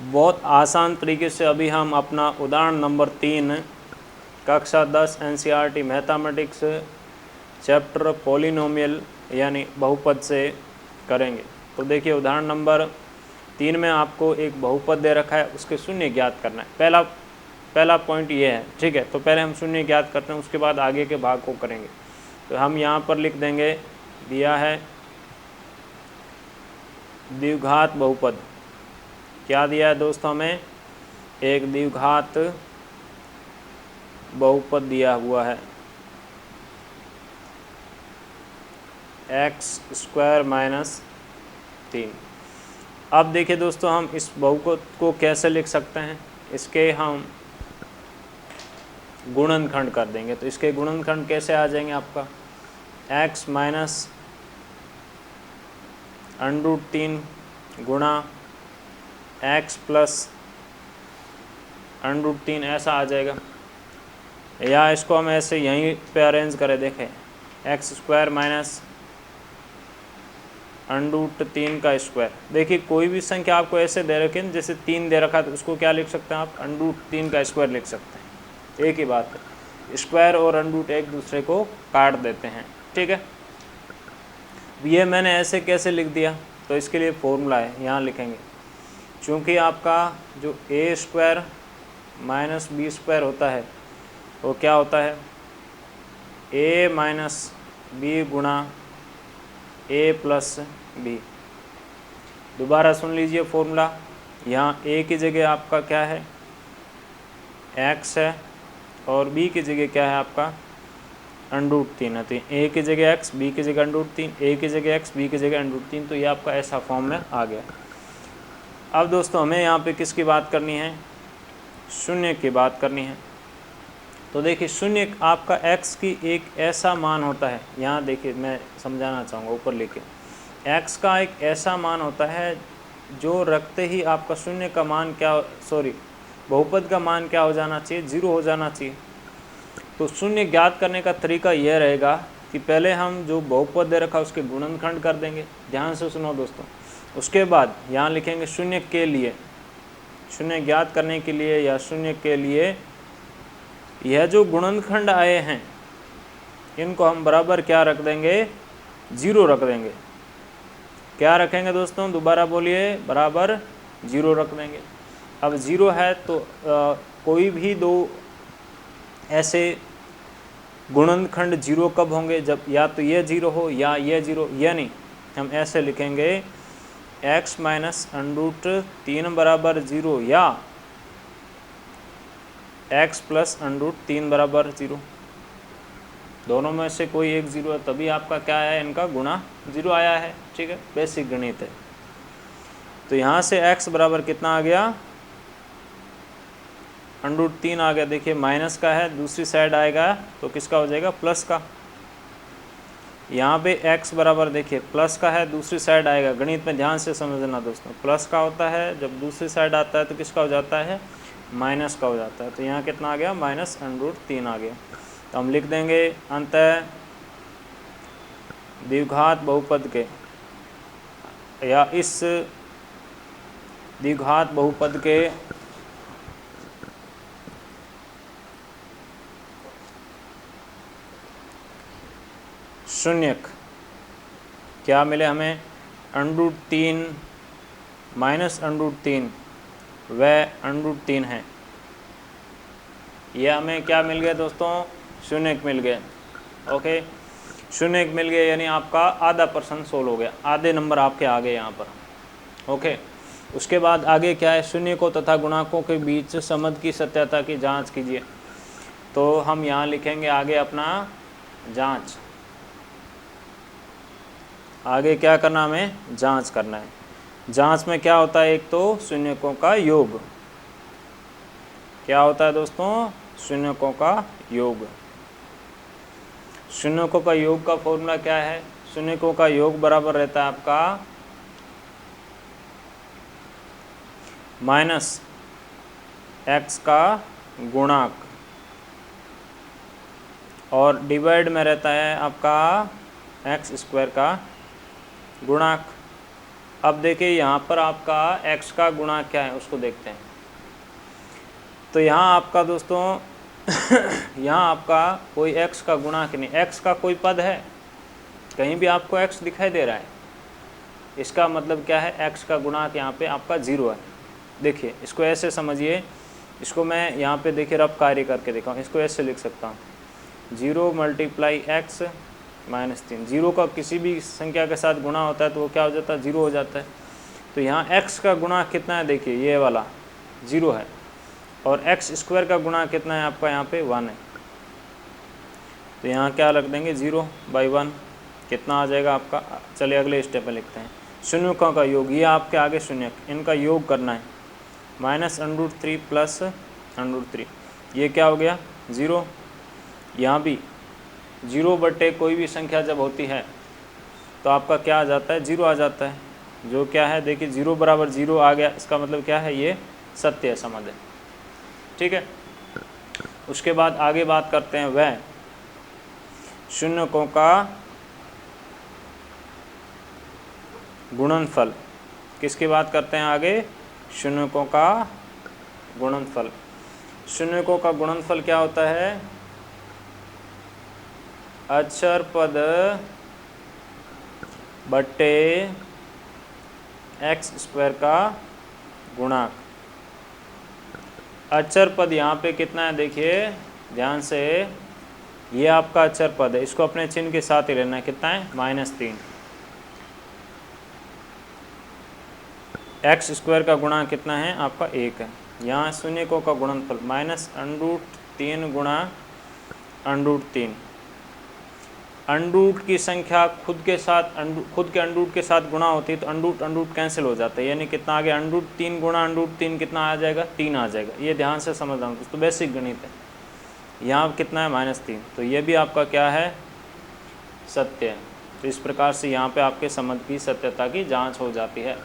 बहुत आसान तरीके से अभी हम अपना उदाहरण नंबर 3 कक्षा 10 NCERT मैथमेटिक्स चैप्टर पॉलिनोमियल यानी बहुपद से करेंगे। तो देखिए उदाहरण नंबर 3 में आपको एक बहुपद दे रखा है, उसके शून्य ज्ञात करना है। पहला पॉइंट ये है, ठीक है। तो पहले हम शून्य ज्ञात करते हैं, उसके बाद आगे के भाग को करेंगे। तो हम यहाँ पर लिख देंगे, दिया है द्विघात बहुपद। क्या दिया है दोस्तों हमें? एक द्विघात बहुपद दिया हुआ है x² - 3। अब देखिए दोस्तों, हम इस बहुपद को कैसे लिख सकते हैं? इसके हम गुणनखंड कर देंगे। तो इसके गुणनखंड कैसे आ जाएंगे आपका? x - √3 गुणा x प्लस √3 ऐसा आ जाएगा। या इसको हम ऐसे यहीं पे अरेंज करें, देखें x² - √3 का स्क्वायर। देखिए कोई भी संख्या आपको ऐसे दे रखी है, जैसे 3 दे रखा है, तो उसको क्या लिख सकते हैं आप? √3 का स्क्वायर लिख सकते हैं। एक ही बात है, स्क्वायर और √ एक दूसरे को काट देते हैं, ठीक है। ये मैंने ऐसे कैसे लिख दिया? तो इसके लिए फॉर्मूला है, यहाँ लिखेंगे। चूँकि आपका जो a² - b² होता है वो क्या होता है? a - b गुणा a प्लस b। दोबारा सुन लीजिए फॉर्मूला। यहाँ a की जगह आपका क्या है? x है, और b की जगह क्या है आपका? √3 है। तो a की जगह x, b की जगह √3, a की जगह x, b की जगह √3। तो ये आपका ऐसा फॉर्म में आ गया। अब दोस्तों हमें यहाँ पे किसकी बात करनी है? शून्य की बात करनी है। तो देखिए शून्य आपका x की एक ऐसा मान होता है, यहाँ देखिए मैं समझाना चाहूँगा, ऊपर लिखे x का एक ऐसा मान होता है जो रखते ही आपका शून्य का मान बहुपद का मान क्या हो जाना चाहिए? 0 हो जाना चाहिए। तो शून्य ज्ञात करने का तरीका यह रहेगा कि पहले हम जो बहुपद दे रखा उसके गुणनखंड कर देंगे। ध्यान से सुनो दोस्तों। उसके बाद यहाँ लिखेंगे शून्य के लिए, शून्य ज्ञात करने के लिए या शून्य के लिए यह जो गुणनखंड आए हैं इनको हम बराबर क्या रख देंगे? 0 रख देंगे। क्या रखेंगे दोस्तों? दोबारा बोलिए, बराबर 0 रख देंगे। अब 0 है तो कोई भी दो ऐसे गुणनखंड 0 कब होंगे? जब या तो ये 0 हो या ये 0, यानी हम ऐसे लिखेंगे x - √3 बराबर 0 या x प्लस √3 बराबर 0। दोनों में से कोई एक 0 है, तभी आपका क्या है? इनका गुणा 0 आया है, ठीक है। बेसिक गणित है। तो यहाँ से x बराबर कितना आ गया? √3 आ गया। देखिए माइनस का है, दूसरी साइड आएगा तो किसका हो जाएगा? प्लस का। यहाँ पे x बराबर देखिए प्लस का है, दूसरी साइड आएगा। गणित में ध्यान से समझना दोस्तों, प्लस का होता है, जब दूसरी साइड आता है तो किसका हो जाता है? माइनस का हो जाता है। तो यहाँ कितना आ गया? -√3 आ गया। तो हम लिख देंगे अंततः द्विघात बहुपद के या इस द्विघात बहुपद के शून्यक क्या मिले हमें? √3 -√3 व √3 है। यह हमें क्या मिल गया दोस्तों? शून्यक मिल गए। ओके, शून्यक मिल गया यानी आपका आधा % सोल्व हो गया, आधे नंबर आपके आ गए यहाँ पर। ओके, उसके बाद आगे क्या है? शून्यकों तथा गुणांकों के बीच संबंध की सत्यता की जांच कीजिए। तो हम यहाँ लिखेंगे आगे अपना जांच। आगे क्या करना हमें? जांच करना है। जांच में क्या होता है? एक तो शून्यकों का योग। क्या होता है दोस्तों? शून्यकों का योग। शून्यकों का योग का फॉर्मूला क्या है? शून्यकों का योग बराबर रहता है आपका -x का गुणांक और डिवाइड में रहता है आपका x² का गुणांक। अब देखिए यहाँ पर आपका x का गुणा क्या है उसको देखते हैं। तो यहाँ आपका दोस्तों यहाँ आपका कोई x का गुणा कि नहीं, x का कोई पद है कहीं भी आपको x दिखाई दे रहा है, इसका मतलब क्या है x का गुणांक यहाँ पे आपका 0 है। देखिए इसको ऐसे समझिए, इसको मैं यहाँ पे देखिए रफ कार्य करके दिखाऊँ, इसको ऐसे लिख सकता हूँ 0 × x -3। 0 का किसी भी संख्या के साथ गुणा होता है तो वो क्या हो जाता है, 0 हो जाता है। तो यहाँ x का गुणांक कितना है, देखिए ये वाला 0 है, और x² का गुणांक कितना है आपका यहाँ पे 1 है। तो यहाँ क्या रख देंगे 0/1, कितना आ जाएगा आपका। चलिए अगले स्टेप में लिखते हैं शून्यों का योग, ये आपके आगे शून्य, इनका योग करना है -√3 + √3, ये क्या हो गया 0। यहाँ भी 0 कोई भी संख्या जब होती है तो आपका क्या आ जाता है, 0 आ जाता है। जो क्या है देखिए 0 = 0 आ गया, इसका मतलब क्या है, ये सत्य है, समझ है, ठीक है। उसके बाद आगे बात करते हैं वह शून्यों का गुणनफल, किसकी बात करते हैं आगे, शून्यों का गुणनफल। शून्यों का गुणनफल क्या होता है, अक्षर पद बट्टे x² का गुणांक। अक्षर पद यहाँ पे कितना है देखिए ध्यान से, ये आपका अक्षर पद है, इसको अपने चिन्ह के साथ ही लेना है, कितना है -3। x² का गुणांक कितना है आपका 1 है। यहाँ शून्यों का गुणनफल -√3 × √3। अंडरूट की संख्या खुद के अंडरूट के साथ गुणा होती है तो अंडरूट कैंसिल हो जाता है, यानी कितना आ गया, √3 × √3 कितना आ जाएगा, 3 आ जाएगा। ये ध्यान से समझना दोस्तों, बेसिक गणित है। यहाँ कितना है -3, तो ये भी आपका क्या है, सत्य है। तो इस प्रकार से यहाँ पे आपके समझ की सत्यता की जांच हो जाती है।